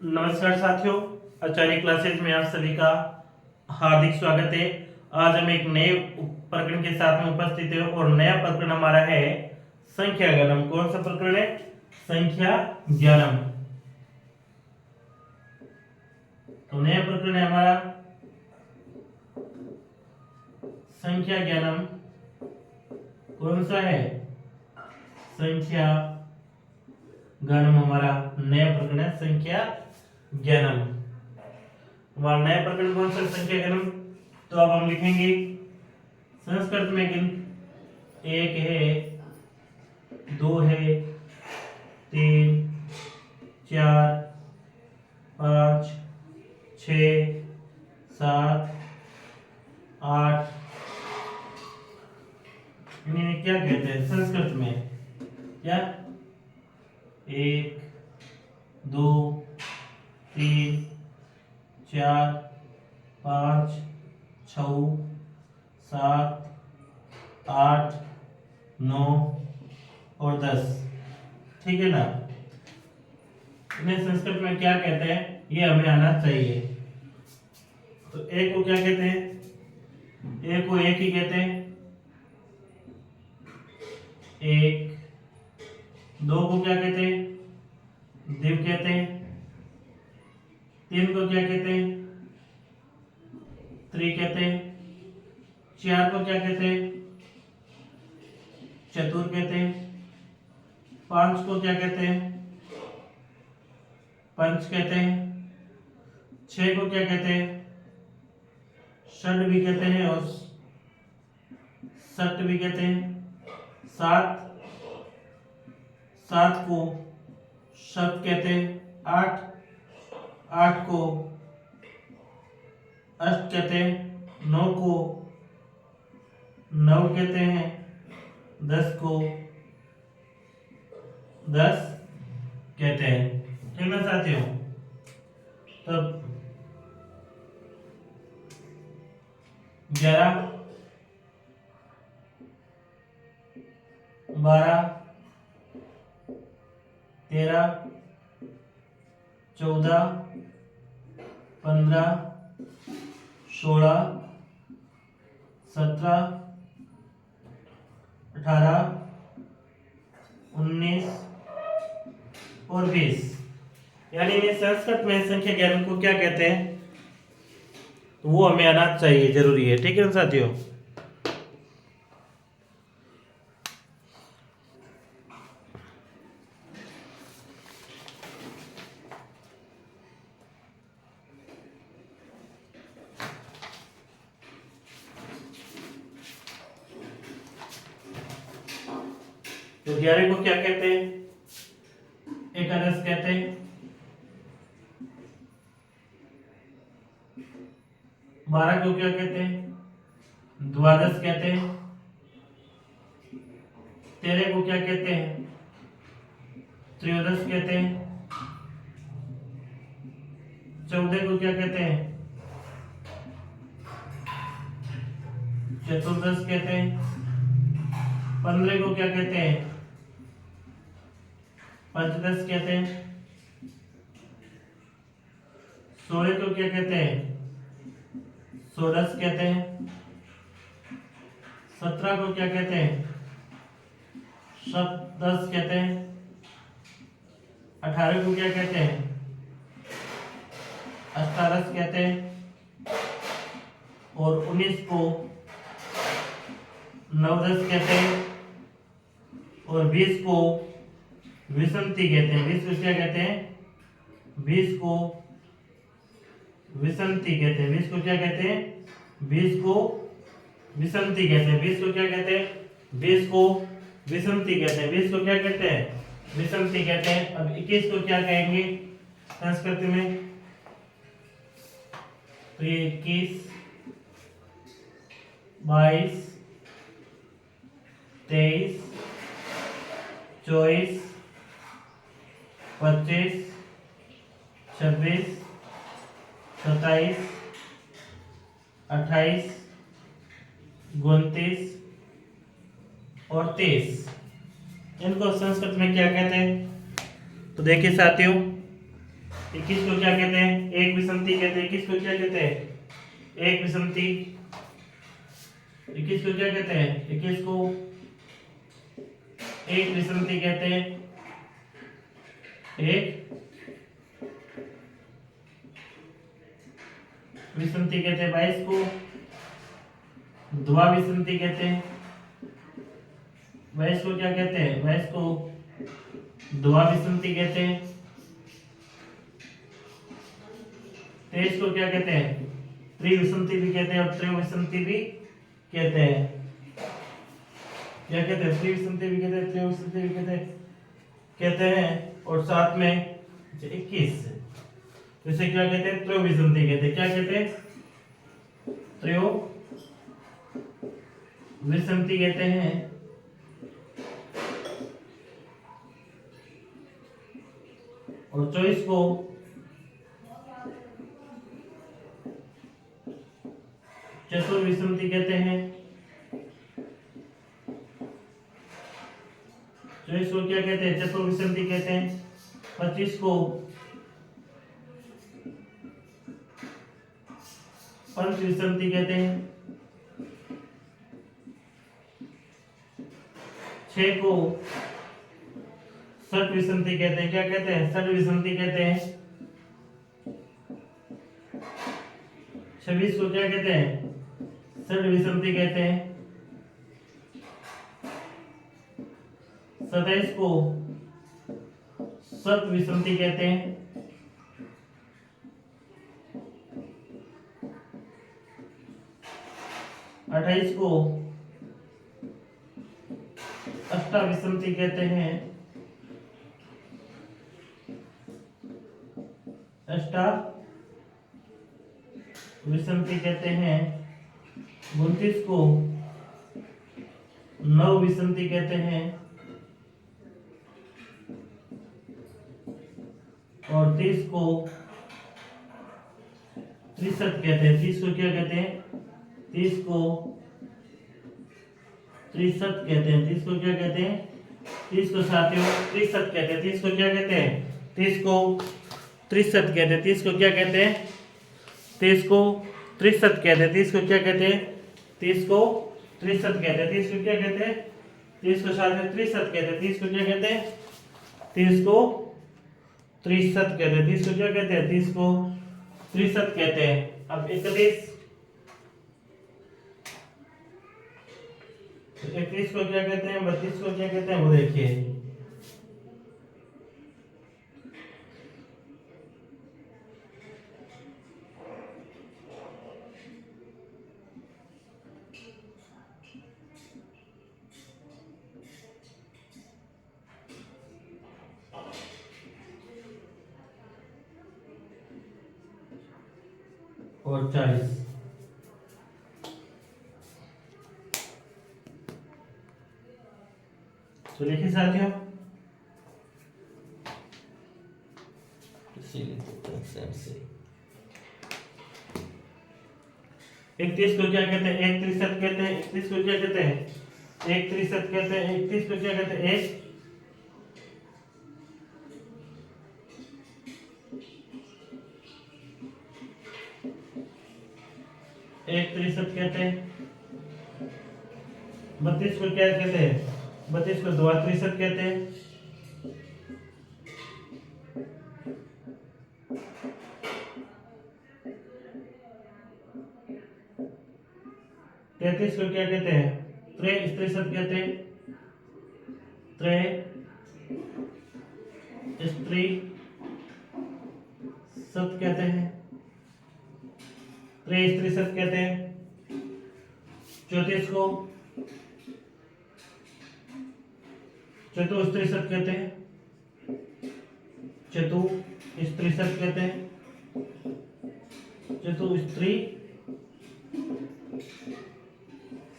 नमस्कार साथियों, आचार्य क्लासेज में आप सभी का हार्दिक स्वागत है। आज हम एक नए प्रकरण के साथ में उपस्थित है और नया प्रकरण हमारा है संख्या गणम। कौन सा प्रकरण है? संख्या ज्ञानम। तो नया प्रकरण है हमारा संख्या ज्ञानम। कौन सा है? संख्या गणम। हमारा नया प्रकरण है संख्या ज्ञानम। हमारा नया प्रकरण कौन सा? संख्या गणम। तो अब हम लिखेंगे संस्कृत में गिन। एक है, दो है, तीन, चार, पाँच, छ, सात, आठ। इन्हें क्या कहते हैं संस्कृत में? क्या? एक, दो, तीन, चार, पाँच, छ, सात, आठ, 9 और 10। ठीक है ना? इन्हें संस्कृत में क्या कहते हैं ये हमें आना चाहिए। तो एक को क्या कहते हैं? एक को एक ही कहते हैं, एक। दो को क्या कहते हैं? द्विव कहते हैं। तीन को क्या कहते हैं? त्रि कहते हैं। चार को क्या कहते हैं? चतुर कहते हैं। पांच को क्या कहते हैं? पंच कहते हैं। छह को क्या कहते हैं? षड भी कहते हैं और सट भी कहते हैं। सात को शत कहते हैं। आठ को अष्ट कहते हैं। 9 को नव कहते हैं। 10 को 10 कहते हैं। ठीक ना साथियों? तब 11, 12, 13, 14, 15, 16, 17, 18, 19 और 20। यानी इन्हें संस्कृत में संख्या ज्ञान को क्या कहते हैं तो वो हमें आना चाहिए, जरूरी है। ठीक है ना साथियों? तो 11 को क्या कहते हैं? एकादश कहते हैं। 12 को क्या कहते हैं? द्वादश कहते हैं। 13 को क्या कहते हैं? त्रयोदश कहते हैं। 14 को क्या कहते हैं? चतुर्दश कहते हैं। 15 को क्या कहते हैं? पंचदश कहते हैं। 16 को क्या कहते हैं? षोडश कहते हैं। 17 को क्या कहते हैं? सप्तदश कहते हैं। 18 को क्या कहते हैं? अष्टादश कहते हैं। और 19 को नवदश कहते हैं। और 20 को विसंति कहते हैं। 20 को क्या कहते हैं? 20 को विसंति कहते हैं। 20 को क्या कहते हैं? 20 को विसंति कहते हैं। 20 को क्या कहते हैं? 20 को विसंति कहते हैं। 20 को क्या कहते हैं? विसंति कहते हैं। अब 21 को क्या कहेंगे संस्कृत में? तो ये 21, 22, 23, 24, 25, 26, 27, 28, 29 और 23। इनको संस्कृत में क्या कहते हैं? तो देखिए साथियों, 21 को क्या कहते हैं? एक विषमति कहते हैं। 21 को क्या कहते हैं? एक विषमति। 21 को क्या कहते हैं? 21 को एक विषमति कहते हैं। एक विषमति कहते हैं। 22 को द्वा विषमति कहते हैं। 22 को क्या कहते हैं? 22 को द्वा विषमति कहते हैं। 23 को क्या कहते हैं? त्रिविषमति भी कहते हैं और त्रयोविषमति भी कहते हैं। क्या कहते हैं? त्रिविषमति भी कहते हैं, त्रयोविषमति भी कहते हैं। और साथ में 21 तो इसे क्या कहते हैं? त्रयोविषमति कहते हैं। क्या कहते हैं? त्रयोविषमति कहते हैं। और 24 को चतुर्विषमति कहते हैं। 24 को क्या कहते हैं? चतुर्विषमति कहते हैं। 25 को पंचविषमति कहते हैं। 6 को षट विषमति कहते हैं। क्या कहते हैं? षट विषमति कहते हैं। 26 को क्या कहते हैं? षट विषमति कहते हैं। 27 को सत विषमति कहते हैं। 28 को अष्टाविषमति कहते हैं। अष्टाविषमति कहते हैं। 29 को नव विषमति कहते हैं। और 30 को त्रिशत कहते हैं। 30 को क्या कहते हैं? 30 को त्रिशत कहते हैं। 30 को क्या कहते हैं? 30 को साथियों त्रिशत कहते हैं। 30 को क्या कहते हैं? 30 को त्रिशत कहते हैं। 30 को क्या कहते हैं? 30 को त्रिशत कहते हैं। 30 को क्या कहते हैं? 30 को त्रिशत कहते हैं। 30 को क्या कहते हैं? 30 को साथ में त्रिशत कहते हैं। 30 को क्या कहते हैं? 30 को त्रिशत कहते हैं। 30 को क्या कहते हैं? 30 को त्रिशत कहते हैं। अब 31 को क्या कहते हैं? 32 को क्या कहते हैं? वो देखिए और 40 तो लिखिए साथियों। इकतीस को क्या कहते हैं? एक त्रिशत कहते हैं। 31 को क्या कहते हैं? एक त्रिशत कहते हैं। 31 को क्या कहते हैं? एक त्रिशत कहते हैं। 32 को क्या कहते हैं? 32 को द्वा त्रिशत कहते हैं। 33 को क्या कहते हैं? त्रिशत कहते हैं। त्रिशत कहते हैं। त्रिशत कहते हैं। 34 को चतुस्त्रिशत कहते हैं। चतुस्त्रिशत कहते हैं। चतुस्त्री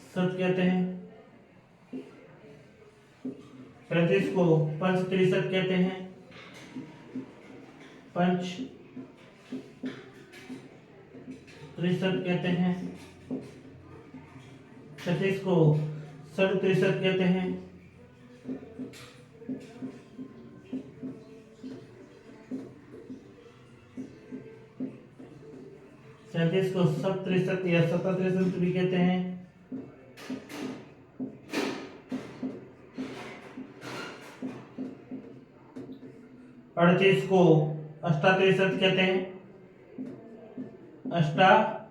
सत कहते हैं। 35 को पंच त्रिशत कहते हैं। पंच त्रिशत कहते हैं। 36 को षट त्रिशत कहते हैं। 37 37 को सप्तत्रिशत या शतत्रिशत भी कहते हैं। 38 को अष्टात्रिशत कहते हैं। अष्टात्रिशत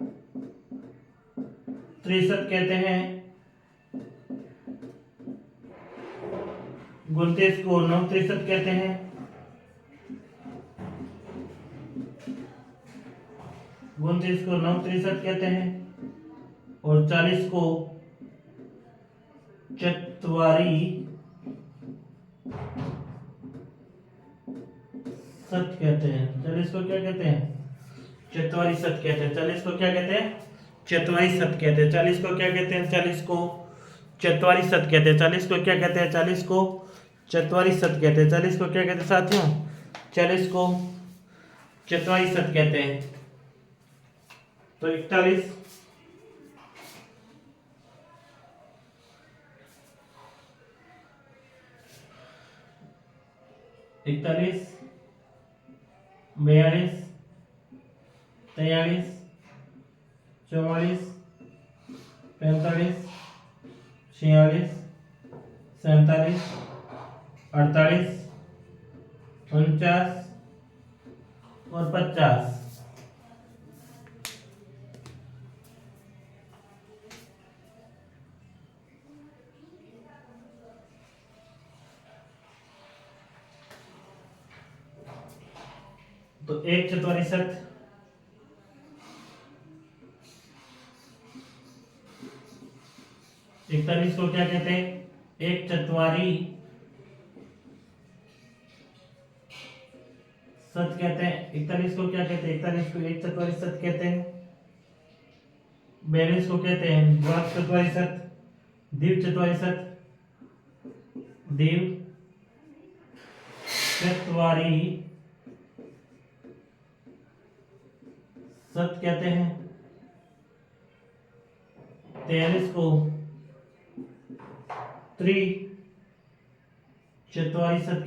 कहते हैं। 29 को नवत्रिशत कहते हैं। 29 को नवत्रिशत कहते हैं। और 40 को चत्वारी सत कहते हैं। 40 को क्या कहते हैं? चत्वारी सत कहते हैं। 40 को क्या कहते हैं? चत्वारी सत कहते हैं। 40 को क्या कहते हैं? 40 को चत्वारी सत कहते हैं। 40 को क्या कहते हैं? 40 को चत्वारी सत कहते हैं। 40 को क्या कहते हैं साथियों? 40 को चत्वारी सत कहते हैं। तो 41 42 43 44 45 46 47 48 49 और 50। तो एक चत्वारी सत 41 को क्या कहते हैं? एक चत्वारी सत कहते हैं। 41 को क्या कहते हैं? 41 को एक चत्वारी सत कहते हैं। 42 को कहते हैं द्विघात चत्वारी सत, द्विव चत्वारी सत, द्विव चत्वारी सत कहते हैं। 43 को त्रिचत्वारी सत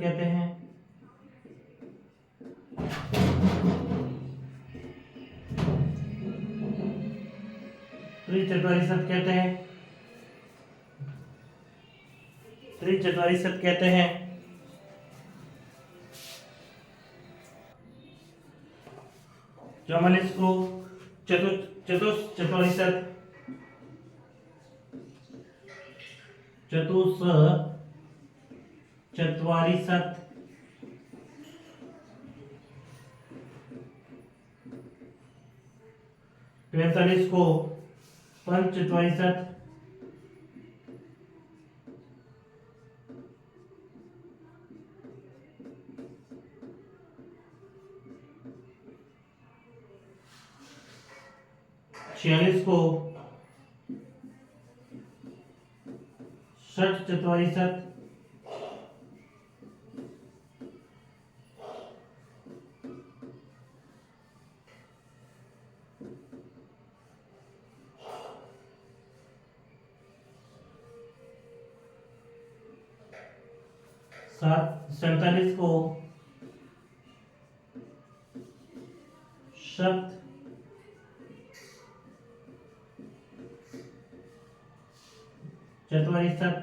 कहते हैं। 44 को चतुश्चत्वारी सत, चतुश्चत्वारी सत। 45 को पंचचत्वारी सत। 46 को षटचत्वारी सत। 47 को सप्त चत्वारी सत।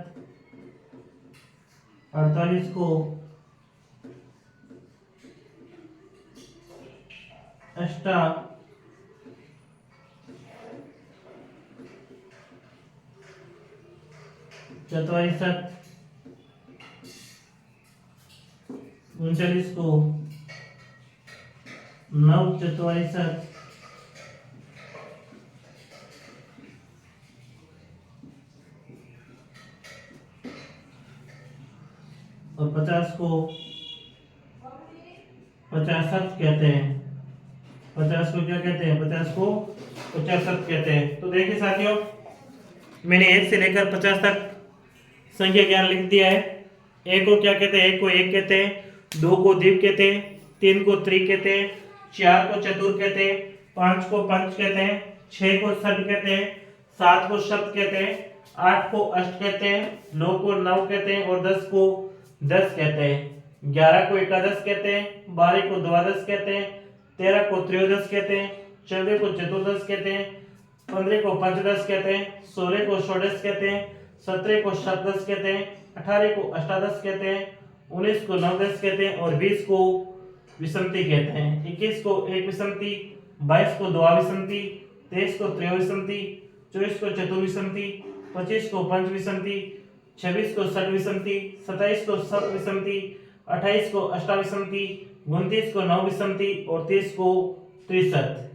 48 को अष्टा चत्वारी सत। 39 को नव चत्वारी सत। 50 को पचासत कहते हैं। 50 को क्या कहते हैं? 50 को पचासत कहते हैं। तो देखिए साथियों, मैंने 1 से लेकर 50 तक संख्या ज्ञान लिख दिया है। एक को क्या कहते हैं? एक को एक कहते हैं, 2 को द्विव कहते हैं, 3 को त्रि कहते हैं, 4 को चतुर कहते हैं, 5 को पंच कहते हैं, 6 को षट कहते हैं, 7 को सप्त कहते हैं, 8 को अष्ट कहते हैं, 9 को नव कहते हैं और 10 को 10 कहते हैं। 11 को एकादश कहते हैं, 12 को द्वादश कहते हैं, 13 को त्रयोदश कहते हैं, 14 को चतुर्दश कहते हैं, 15 को पंचदश कहते हैं, 16 को षोडश कहते हैं, 17 को सप्तदश कहते हैं, 18 को अष्टादश कहते हैं, 19 को नवदश कहते हैं और 20 को विषमती कहते हैं। 21 को एक विषमती, 22 को द्विविषमती, 23 को त्रयोविषमती, 24 को चतुर्विषमती, 25 को पंचविषमती, 26 को षड्विषमती, 27 को सप्तविषमती, 28 को अष्टाविषमती, 29 को नवविषमती और 30 को त्रिशत।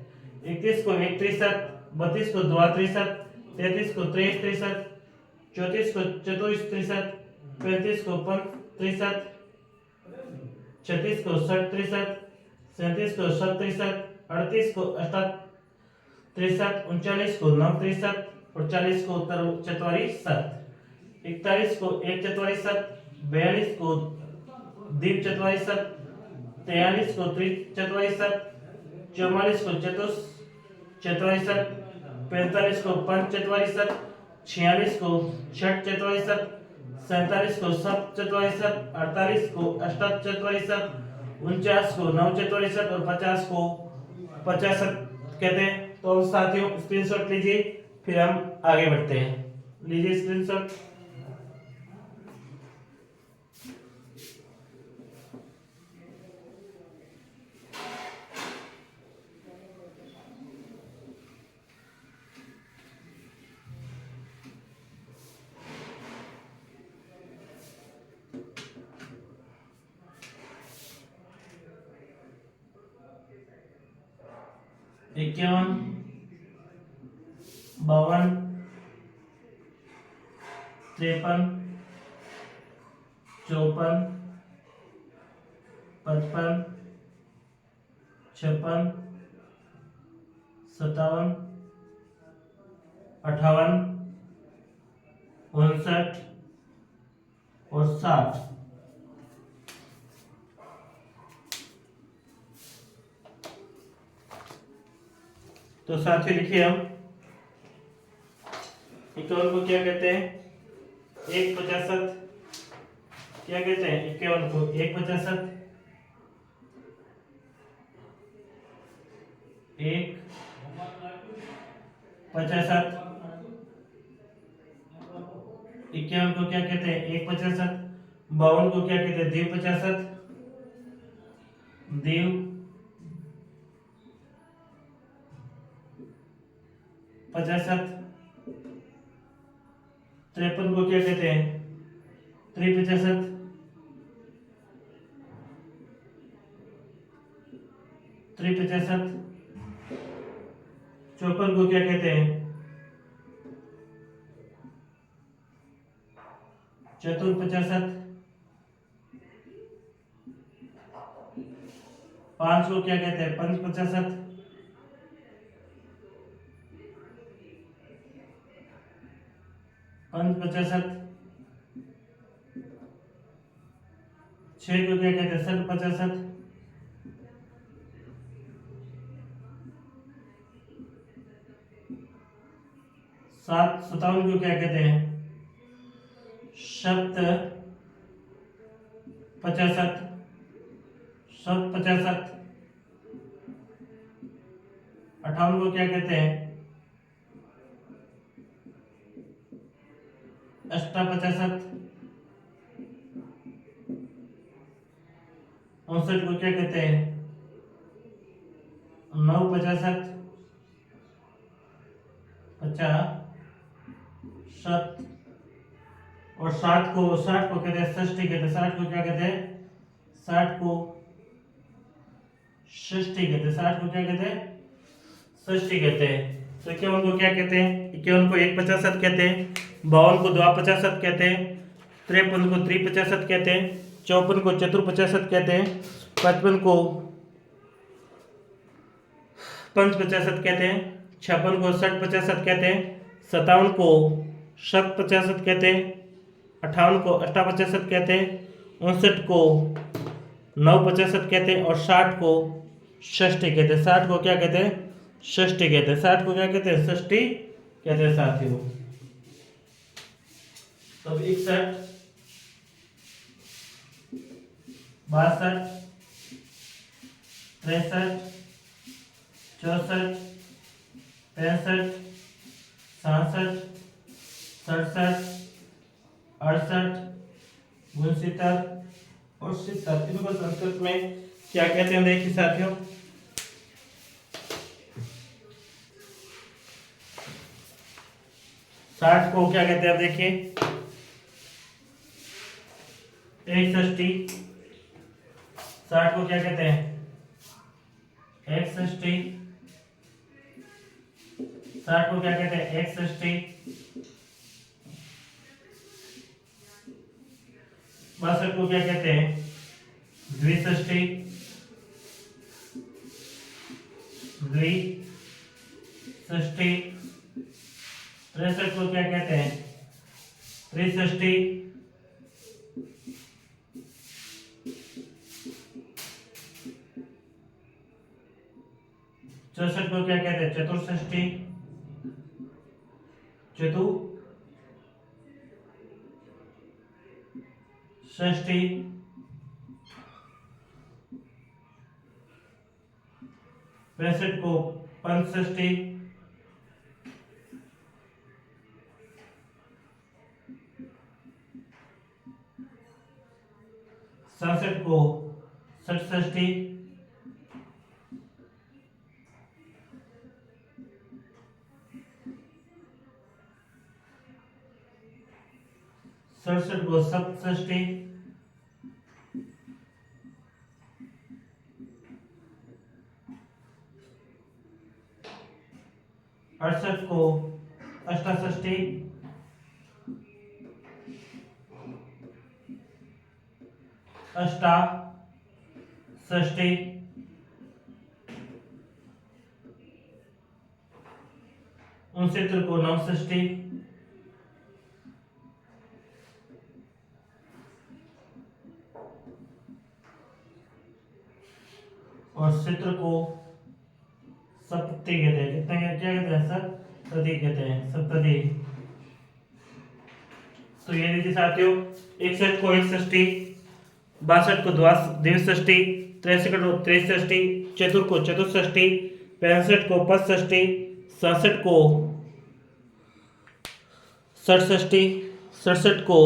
31 को एक त्रिशत, 32 को द्वित्रिशत, 33 को त्रयस्त्रिशत, 34 को चतुस्त्रिशत, 35 को पंचत्रिशत, 36 को षट्त्रिशत, 37 को सप्तत्रिशत, 38 को अष्टात्रिशत, 39 को नवत्रिशत और 40 को चत्वारिशत। 41 को एक चत्वारिशत, 42 को द्विचत्वारिशत, 43 को त्रिचत्वारिशत, 44 को चतुश्चत्वारिशत, 45 को पंचचत्वारिशत, 46 को षट्चत्वारिशत, 47 को सप्तचत्वारिशत, 48 को अष्टचत्वारिशत, 49 को नवचत्वारिशत और 50 को पचासत कहते हैं। तो साथियों स्क्रीनशॉट लीजिए, फिर हम आगे बढ़ते हैं। लीजिए स्क्रीनशॉट। इक्यावन, 52, 53, 54, 55, 56, 57, 58, 59 और 60। तो साथियों लिखिए हम इक्यावन को क्या कहते हैं? एक पचासत। क्या कहते हैं? इक्यावन को एक पचासत, एक पचासत। इक्यावन को क्या कहते हैं? एक पचासत। 52 को क्या कहते हैं? द्वि पचासत, द्वि पचासत। 53 को क्या कहते हैं? त्रिपचासत। 54 को क्या कहते हैं? चतुर्पचासत। 5 को क्या कहते हैं? पंचपचासत। 6 को क्या कहते हैं? षट्पचासत। 57 को क्या कहते हैं? सप्तपचासत। 58 को क्या कहते हैं? अष्टापचासत। 59 को क्या कहते हैं? नवपचासत। 50 और 60 को कहते हैं षष्ठी कहते हैं। 60 को क्या कहते हैं? 60 को षष्ठी कहते हैं। 60 को क्या कहते हैं? षष्ठी कहते हैं। तो 51 को क्या कहते हैं? 51 को एक पचासत कहते हैं। 52 को द्विपचासत कहते हैं। 53 को त्रिपचासत कहते हैं। 54 को चतुर्पचासत कहते हैं। 55 को पंचपचासत कहते हैं। 56 को षट्पचासत कहते हैं। 57 को शतपचासत कहते हैं। 58 को अष्टापचासत कहते हैं। 59 को नवपचासत कहते हैं और 60 को षष्ठी कहते हैं। 60 को क्या कहते हैं? षष्ठी कहते हैं। 60 को क्या कहते हैं? षष्ठी कहते हैं साथियों। तब 61, 62, 63, 64, 65, 66, 67, 68, 69 और 70। इनको संस्कृत में क्या कहते हैं देखिए साथियों। 60 को क्या कहते हैं आप देखिए 61। 60 को क्या कहते हैं 61। 60 को क्या कहते हैं 61। 62 को क्या कहते हैं 62। 63 को क्या कहते हैं 63। 64 को क्या कहते हैं 64। 65 को 65। 67 को 67। 67 को 67। 68 को 68। 68। 69 को 69। और 70 को सप्तति कहते हैं। कितने क्या कहते हैं सप्तति कहते हैं सप्तति। तो ये देखिए साथियों 61 को 61, 62 को 62, 63 को 63, 64 को 64, 65 को 65, 67 को 67, 67 को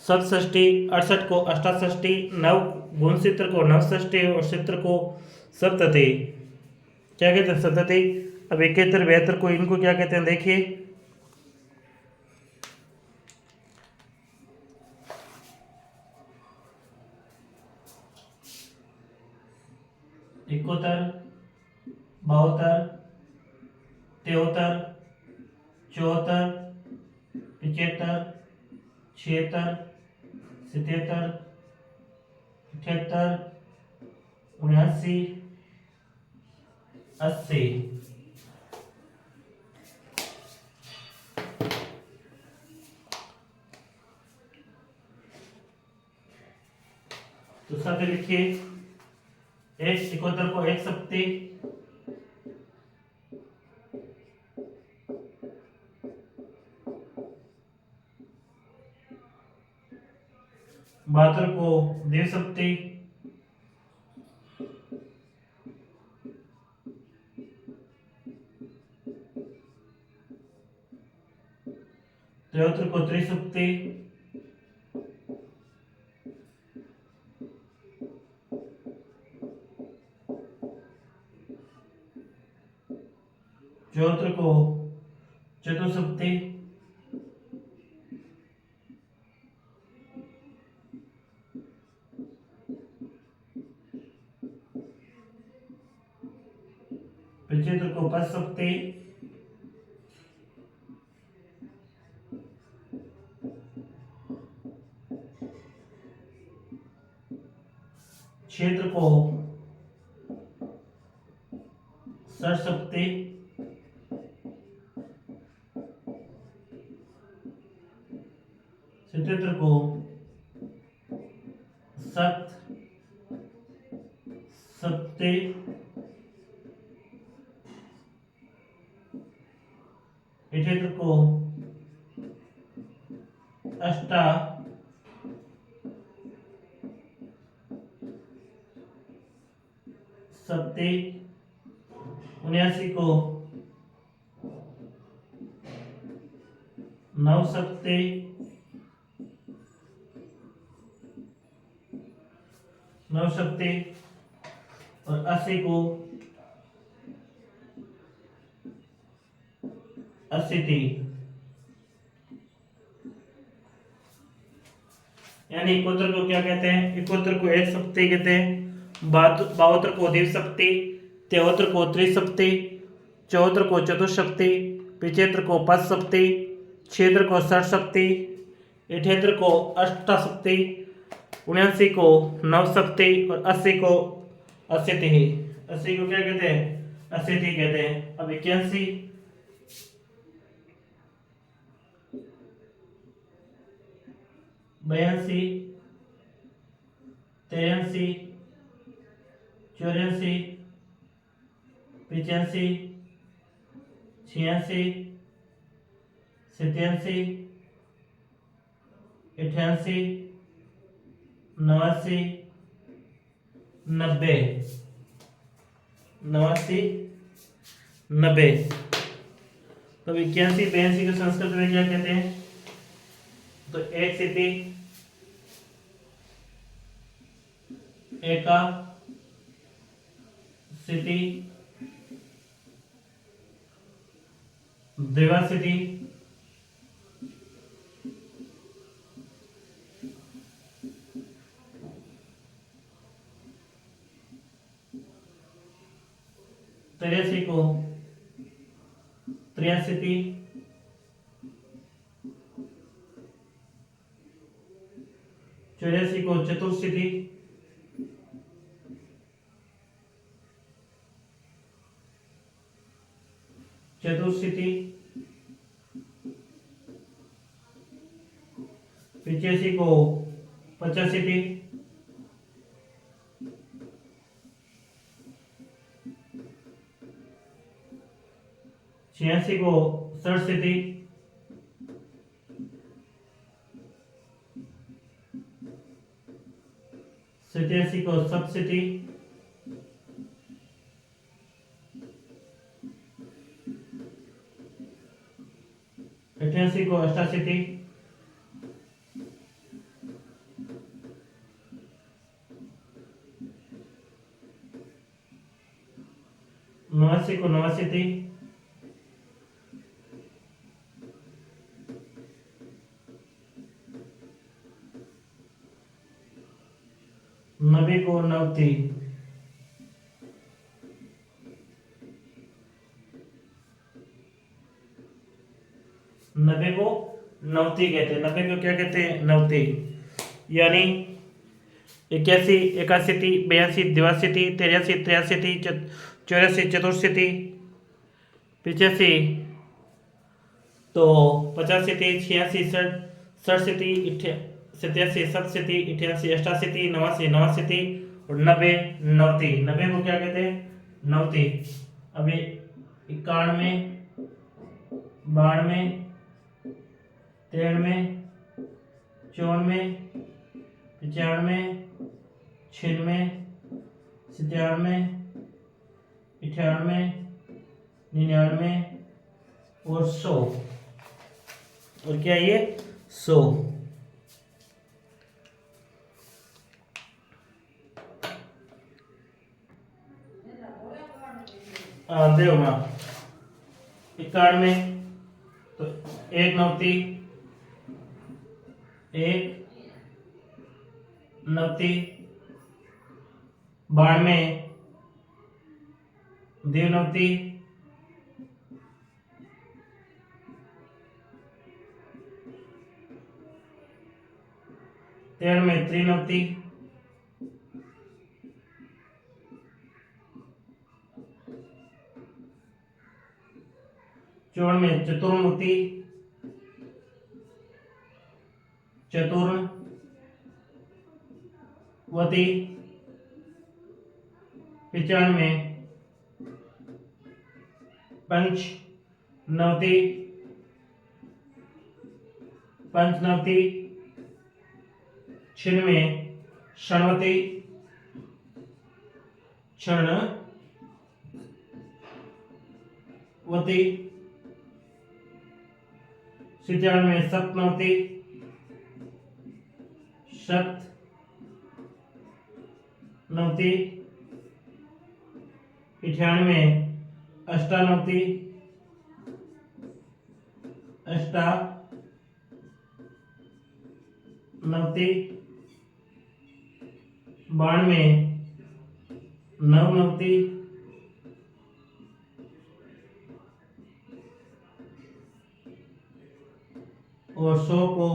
67, 68 को 68, 69 को 69 और 70 को सप्तति। क्या कहते हैं सप्तति। अब 71, 72 को इनको क्या कहते हैं देखिए 71, 72, 73, 74, 75, 76, 77, 78, 79, 80। तो साथ लिखिए 71 को 1 सप्तति, 72 को 2 सप्तति, 73 को 3 सप्तति, 74 को चतुसप्तति, 75 को पंचसप्तति, 76 को षष्ठसप्तति, 77 को सप्तसप्तति, 78 को अष्टासप्तति, 79 को नवसप्ती, नवसप्ती और 80 को 80 यानी इकोत्र को क्या कहते हैं? इकोत्र को एक सप्ती कहते हैं, बावत्र को द्विसप्ती, तेहत्र को त्रिसप्ती, चौहत्र को चतुसप्ती, पिचेत्र को पंचसप्ती, क्षेत्र को षटसप्ती, इठेत्र को अष्टसप्ती, 79 को नवसप्ती और 80 को अशीति। 80 को क्या कहते हैं? अशीति कहते हैं। अब 81, 82, 83, 84, 85, 86, 87, 88, 89, 90, 89, 90। तो 81, 82 को संस्कृत में क्या कहते हैं? तो एक स्थिति, एका स्थिति, द्विवा स्थिति, त्रियासी को त्रियास्थिति, चौरासी को चतुर्स्थिति, चतुर्स्थिति, 85 को पचास्थिति, 86 को षटस्थिति, 87 को सप्तस्थिति, 88 को अष्टास्थिति, 89 को नवस्थिति, 90 को नवति, 90 को नवति कहते हैं। 90 को क्या कहते हैं? नवति। यानी 81, एकास्थिति, 82, द्विस्थिति, 83, त्रिस्थिति, 84 चतुर्स्थिति, 85 तो पचास्थिति, 86 षटस्थिति, 87 सप्तस्थिति, 88 अष्टास्थिति, 89 नवस्थिति और 90 नवति। 90 को क्या कहते हैं? नवति। अभी 91, 92, 93, 94, 95, 96, 97, 98, 99 और 100। और क्या ये? 100। देवगा 91 तो 1 नवति, 1 नवति, 92 द्विनवति, 93 त्रिनवति, 94 चतुर्नवति, चतुर्वती, 95 पंचनवति, पंचनवति, 96 षणवती, षणवती, 97 में सप्तनवति, सप्तनवति। 98 में अष्टानवति, अष्टानवति। 92 में नवनवति, और 100 को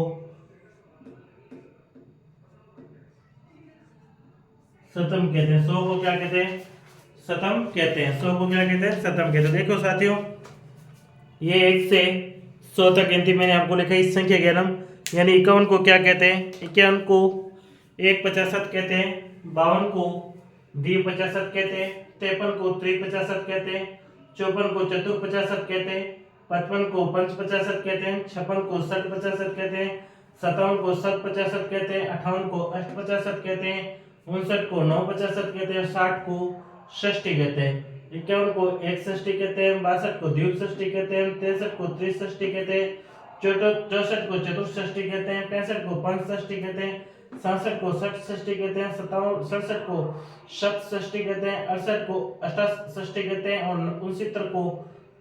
शतम कहते हैं। 100 को क्या कहते हैं? शतम कहते हैं। 100 को क्या कहते हैं? शतम कहते हैं। देखो साथियों, ये 1 से 100 तक गिनती मैंने आपको लिखा इस संख्या ज्ञानम, यानी 51 को क्या कहते हैं? 51 को 1/50 कहते हैं, 52 को 2/50 कहते हैं, 53 को 3/50 कहते हैं, 54 को 4/50 कहते हैं, 55 को 5/50 कहते हैं, 56 को 7/50 कहते हैं, 57 को 7/50 कहते हैं, 58 को 8/50 कहते हैं, 59 को 9/50 कहते हैं, 60 को षष्ठी कहते हैं, 51 को 1/षष्ठी कहते हैं, 62 को द्विषष्ठी कहते हैं, 63 को त्रिषष्ठी कहते हैं, 64 को चतुष्षष्ठी कहते हैं, 65 को पंचषष्ठी कहते हैं, 67 को षष्ठी कहते हैं, 67 को सप्तषष्ठी कहते हैं, 68 को अष्टषष्ठी कहते हैं, और 69 को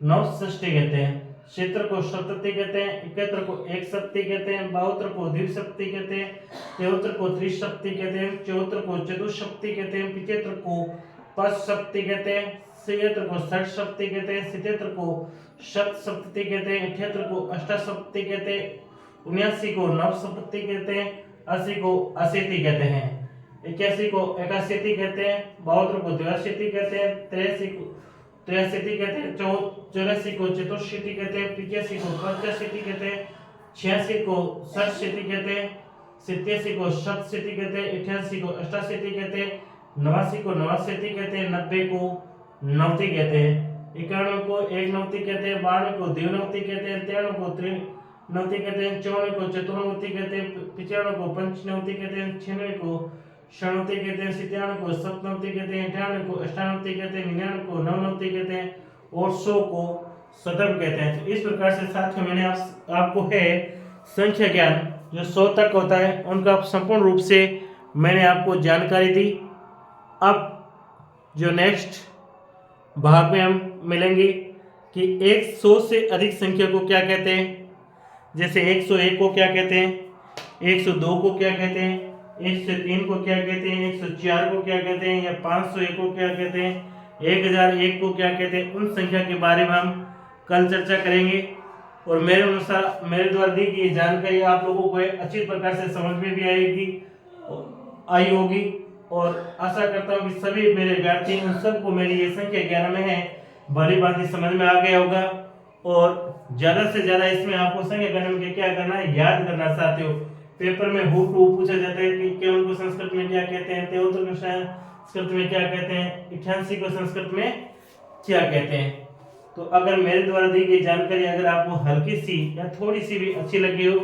नवषष्ठी कहते हैं, 76 को सप्तती कहते हैं, 71 को एक सप्ती कहते हैं, 72 को द्विसप्ती कहते हैं, 73 को त्रिसप्ती कहते हैं, 74 को चतुष्सप्ती कहते हैं, 75 को पंचसप्ती कहते हैं, 76 को षट्सप्ती कहते हैं, 77 को सप्तसप्ती कहते हैं, 78 को अष्टसप्ती कहते हैं, 79 को नवसप्ती कहते हैं, 80 को अशीति कहते हैं, 81 को एकाशीति कहते हैं, 72 को द्व्याशीति कहते हैं, 83 को त्रियाशीति कहते हैं, 84 को चतुर्शीति कहते हैं, 85 को पंचाशीति कहते हैं, 86 को षट्शीति कहते हैं, 87 को सप्तशीति कहते हैं, 88 को अष्टाशीति कहते हैं, 89 को नवाशीति कहते हैं, 90 को नवति कहते हैं, 91 को एक नवति कहते हैं, 92 को द्विनवति कहते हैं, 93 को त्रिनवति कहते हैं, 94 को चतुर्नवति कहते हैं, 95 को पंचनवति कहते हैं, 96 को षणवति कहते हैं, 97 को सप्तनवति कहते हैं, 98 को अष्टानवति कहते हैं, 99 को नवनवति कहते हैं, और 100 को शतम कहते हैं। तो इस प्रकार से साथियों मैंने आपको है संख्या ज्ञान जो 100 तक होता है उनका संपूर्ण रूप से मैंने आपको जानकारी दी। अब जो नेक्स्ट भाग में हम मिलेंगे कि 100 से अधिक संख्या को क्या कहते हैं, जैसे 101 को क्या कहते हैं, 102 को क्या कहते हैं, 103 को क्या कहते हैं, 104 को क्या कहते हैं, या 501 को क्या कहते हैं, 1001 को क्या कहते हैं, उन संख्या के बारे में हम कल चर्चा करेंगे। और मेरे अनुसार मेरे द्वारा दी गई जानकारी आप लोगों को अच्छी प्रकार से समझ में भी आई होगी, और आशा करता हूँ कि सभी मेरे विद्यार्थी उन सबको मेरी ये संख्या ज्ञान में है भली भांति समझ में आ गया होगा। और ज्यादा से ज्यादा इसमें आपको संख्या ज्ञान में क्या करना है, याद करना चाहते हो। पेपर में हु टू पूछा जाता है कि केवल को संस्कृत में क्या कहते हैं, 73 को संस्कृत में क्या कहते हैं, 88 को संस्कृत में क्या कहते हैं। तो अगर मेरे द्वारा दी गई जानकारी अगर आपको हल्की सी या थोड़ी सी भी अच्छी लगी हो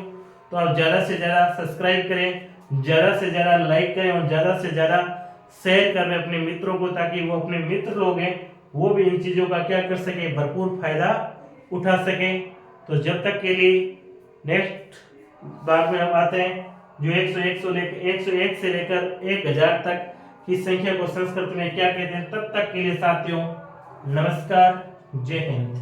तो आप ज़्यादा से ज़्यादा सब्सक्राइब करें, ज़्यादा से ज़्यादा लाइक करें, और ज़्यादा से ज़्यादा शेयर करें अपने मित्रों को, ताकि वो अपने मित्र लोग हैं वो भी इन चीज़ों का क्या कर सके, भरपूर फायदा उठा सकें। तो जब तक के लिए नेक्स्ट भाग में हम आते हैं जो 101 से लेकर 1000 तक की संख्या को संस्कृत में क्या कहते हैं। तब तक के लिए साथियों नमस्कार, जय हिंद।